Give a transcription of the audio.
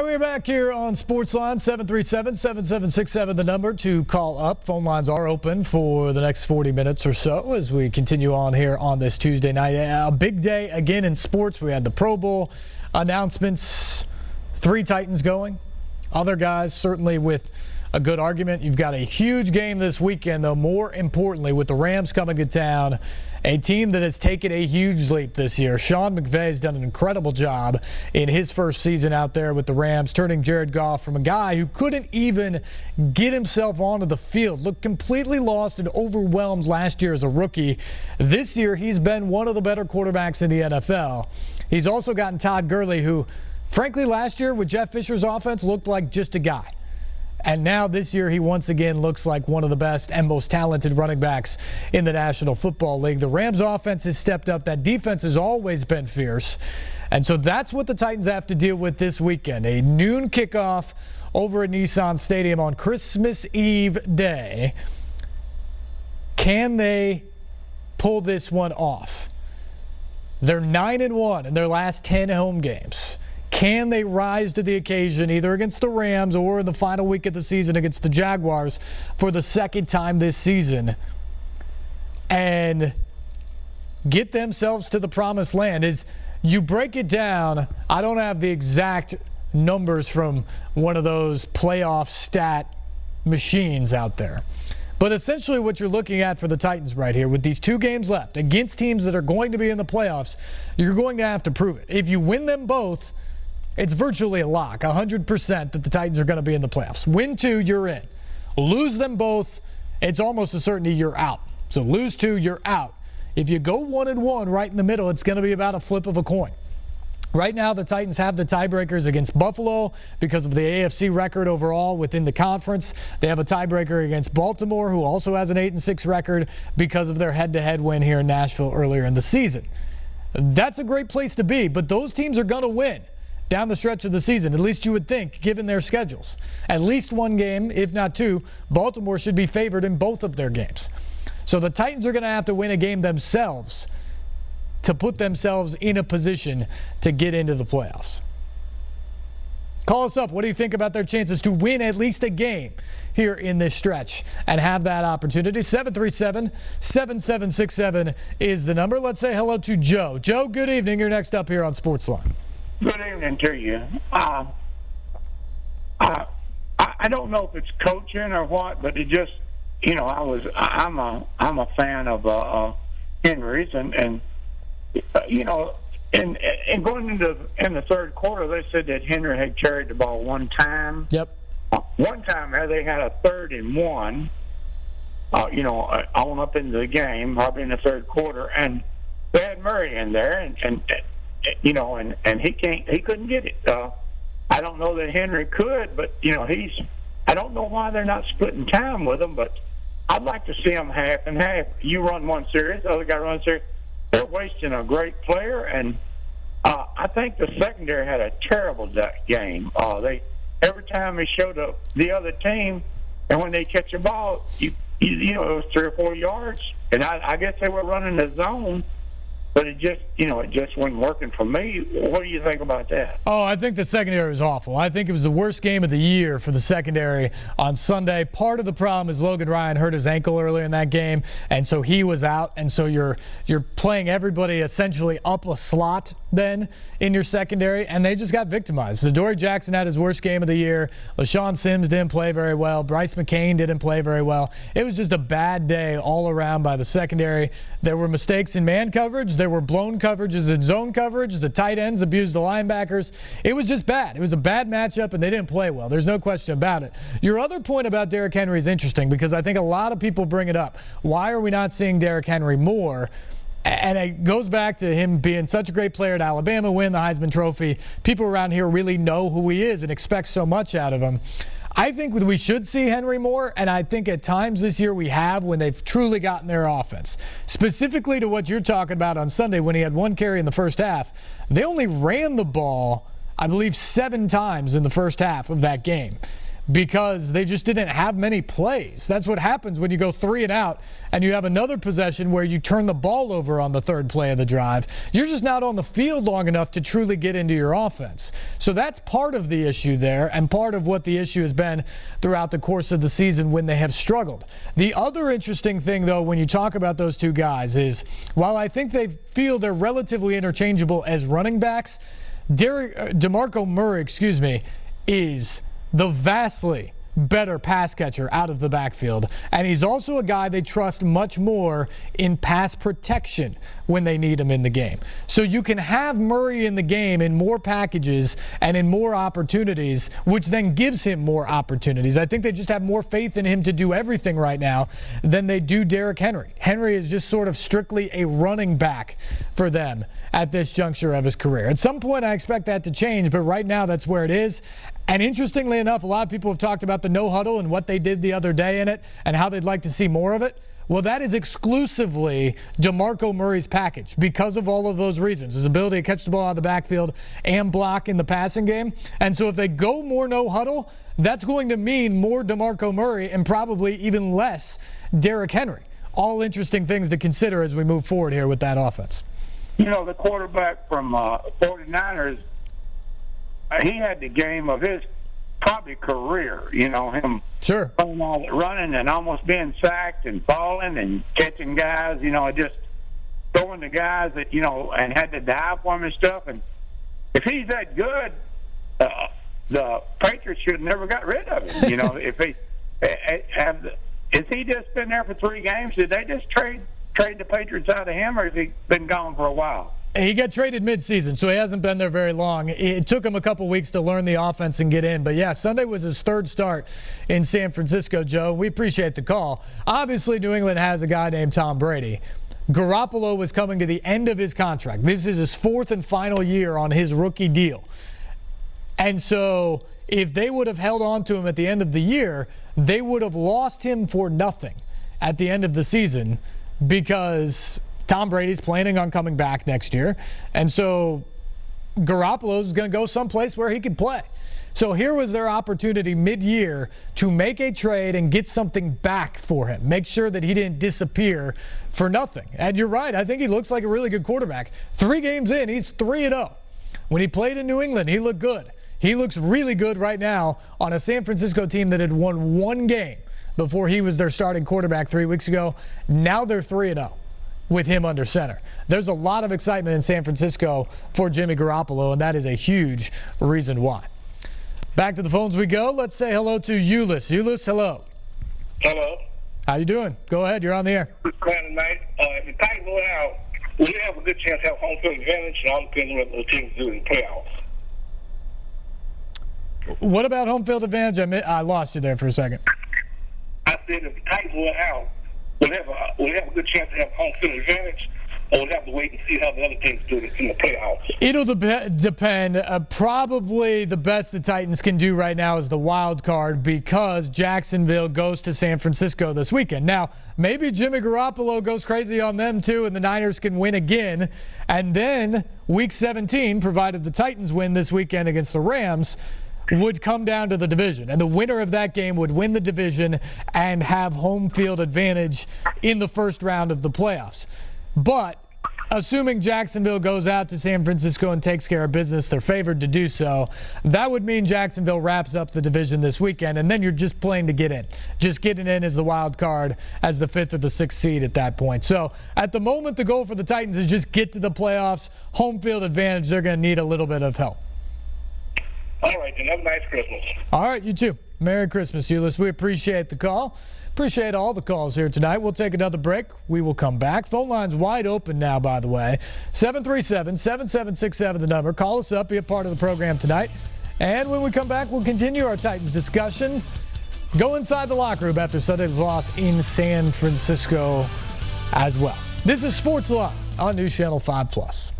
We're back here on Sportsline. 737-7767, the number to call up. Phone lines are open for the next 40 minutes or so as we continue on here on this Tuesday night. A big day again in sports. We had the Pro Bowl announcements. 3 Titans going. Other guys certainly with a good argument. You've got a huge game this weekend, though, more importantly, with the Rams coming to town, a team that has taken a huge leap this year. Sean McVay has done an incredible job in his first season out there with the Rams, turning Jared Goff from a guy who couldn't even get himself onto the field, looked completely lost and overwhelmed last year as a rookie. This year, he's been one of the better quarterbacks in the NFL. He's also gotten Todd Gurley, who, frankly, last year with Jeff Fisher's offense looked like just a guy. And now this year he once again looks like one of the best and most talented running backs in the National Football League. The Rams offense has stepped up. That defense has always been fierce. And so that's what the Titans have to deal with this weekend. A noon kickoff over at Nissan Stadium on Christmas Eve day. Can they pull this one off? They're 9-1 in their last 10 home games. Can they rise to the occasion either against the Rams or in the final week of the season against the Jaguars for the second time this season and get themselves to the promised land? As you break it down, I don't have the exact numbers from one of those playoff stat machines out there. But essentially what you're looking at for the Titans right here with these 2 games left against teams that are going to be in the playoffs, you're going to have to prove it. If you win them both, it's virtually a lock, 100% that the Titans are going to be in the playoffs. Win 2, you're in. Lose them both, it's almost a certainty you're out. So lose 2, you're out. If you go 1-1 right in the middle, it's going to be about a flip of a coin. Right now, the Titans have the tiebreakers against Buffalo because of the AFC record overall within the conference. They have a tiebreaker against Baltimore, who also has an 8-6 record because of their head-to-head win here in Nashville earlier in the season. That's a great place to be, but those teams are going to win down the stretch of the season, at least you would think, given their schedules. At least 1 game, if not 2, Baltimore should be favored in both of their games. So the Titans are going to have to win a game themselves to put themselves in a position to get into the playoffs. Call us up. What do you think about their chances to win at least a game here in this stretch and have that opportunity? 737-7767 is the number. Let's say hello to Joe. Joe, good evening. You're next up here on Sportsline. Good evening to you. I don't know if it's coaching or what, but it just, I'm a fan of Henry's, and going into in the third quarter, they said that Henry had carried the ball 1 time. Yep. One time they had a 3rd and 1. On up into the game, probably in the third quarter, and they had Murray in there, and he couldn't get it. I don't know that Henry could, but I don't know why they're not splitting time with him, but I'd like to see them half and half. You run one series, the other guy runs series. They're wasting a great player, and I think the secondary had a terrible game. Every time they showed up the other team, and when they catch a ball, it was 3 or 4 yards, and I guess they were running the zone. But it just wasn't working for me. What do you think about that? Oh, I think the secondary was awful. I think it was the worst game of the year for the secondary on Sunday. Part of the problem is Logan Ryan hurt his ankle earlier in that game, and so he was out. And so you're playing everybody essentially up a slot then in your secondary, and they just got victimized. Adoree Jackson had his worst game of the year. LaShawn Sims didn't play very well. Bryce McCain didn't play very well. It was just a bad day all around by the secondary. There were mistakes in man coverage. There were blown coverages in zone coverage. The tight ends abused the linebackers. It was just bad. It was a bad matchup, and they didn't play well. There's no question about it. Your other point about Derrick Henry is interesting because I think a lot of people bring it up. Why are we not seeing Derrick Henry more? And it goes back to him being such a great player at Alabama, win the Heisman Trophy. People around here really know who he is and expect so much out of him. I think we should see Henry more, and I think at times this year we have when they've truly gotten their offense. Specifically to what you're talking about on Sunday when he had 1 carry in the first half, they only ran the ball, I believe, 7 times in the first half of that game. because they just didn't have many plays. That's what happens when you go 3 and out and you have another possession where you turn the ball over on the third play of the drive. You're just not on the field long enough to truly get into your offense. So that's part of the issue there, and part of what the issue has been throughout the course of the season when they have struggled. The other interesting thing, though, when you talk about those two guys is, while I think they feel they're relatively interchangeable as running backs, DeMarco Murray, is the vastly better pass catcher out of the backfield. And he's also a guy they trust much more in pass protection when they need him in the game. So you can have Murray in the game in more packages and in more opportunities, which then gives him more opportunities. I think they just have more faith in him to do everything right now than they do Derrick Henry. Henry is just sort of strictly a running back for them at this juncture of his career. At some point, I expect that to change, but right now that's where it is. And interestingly enough, a lot of people have talked about the no huddle and what they did the other day in it and how they'd like to see more of it. Well, that is exclusively DeMarco Murray's package because of all of those reasons. His ability to catch the ball out of the backfield and block in the passing game. And so if they go more no huddle, that's going to mean more DeMarco Murray and probably even less Derrick Henry. All interesting things to consider as we move forward here with that offense. You know, the quarterback from 49ers, he had the game of his probably career, him sure running and almost being sacked and falling and catching guys, just throwing the guys that, and had to dive for him and stuff. And if he's that good, the Patriots should have never got rid of him. If he has he just been there for 3 games? Did they just trade the Patriots out of him, or has he been gone for a while? He got traded midseason, so he hasn't been there very long. It took him a couple weeks to learn the offense and get in. But, yeah, Sunday was his 3rd start in San Francisco, Joe. We appreciate the call. Obviously, New England has a guy named Tom Brady. Garoppolo was coming to the end of his contract. This is his 4th and final year on his rookie deal. And so if they would have held on to him at the end of the year, they would have lost him for nothing at the end of the season because Tom Brady's planning on coming back next year. And so Garoppolo's going to go someplace where he can play. So here was their opportunity mid-year to make a trade and get something back for him. Make sure that he didn't disappear for nothing. And you're right. I think he looks like a really good quarterback. 3 games in, he's 3-0. When he played in New England, he looked good. He looks really good right now on a San Francisco team that had won 1 game before he was their starting quarterback 3 weeks ago. Now they're 3-0. With him under center. There's a lot of excitement in San Francisco for Jimmy Garoppolo, and that is a huge reason why. Back to the phones we go. Let's say hello to Ulyss. Ulyss, hello. Hello. How you doing? Go ahead. You're on the air. Glad tonight. If the Titans win out, we have a good chance to have home field advantage, and all depends on what the teams do in the playoffs. What about home field advantage? I lost you there for a second. I said if the Titans win out, we'll have a good chance to have home field advantage, or we'll have to wait and see how the other teams do in the playoffs. It'll depend. Probably the best the Titans can do right now is the wild card because Jacksonville goes to San Francisco this weekend. Now, maybe Jimmy Garoppolo goes crazy on them too and the Niners can win again. And then Week 17, provided the Titans win this weekend against the Rams, would come down to the division. And the winner of that game would win the division and have home field advantage in the first round of the playoffs. But assuming Jacksonville goes out to San Francisco and takes care of business, they're favored to do so. That would mean Jacksonville wraps up the division this weekend, and then you're just playing to get in. Just getting in as the wild card as the 5th or the 6th seed at that point. So at the moment, the goal for the Titans is just get to the playoffs. Home field advantage, they're going to need a little bit of help. All right, then. Have a nice Christmas. All right, you too. Merry Christmas, Ulyss. We appreciate the call. Appreciate all the calls here tonight. We'll take another break. We will come back. Phone line's wide open now, by the way. 737-7767, the number. Call us up. Be a part of the program tonight. And when we come back, we'll continue our Titans discussion. Go inside the locker room after Sunday's loss in San Francisco as well. This is Sports Line on NewsChannel 5+.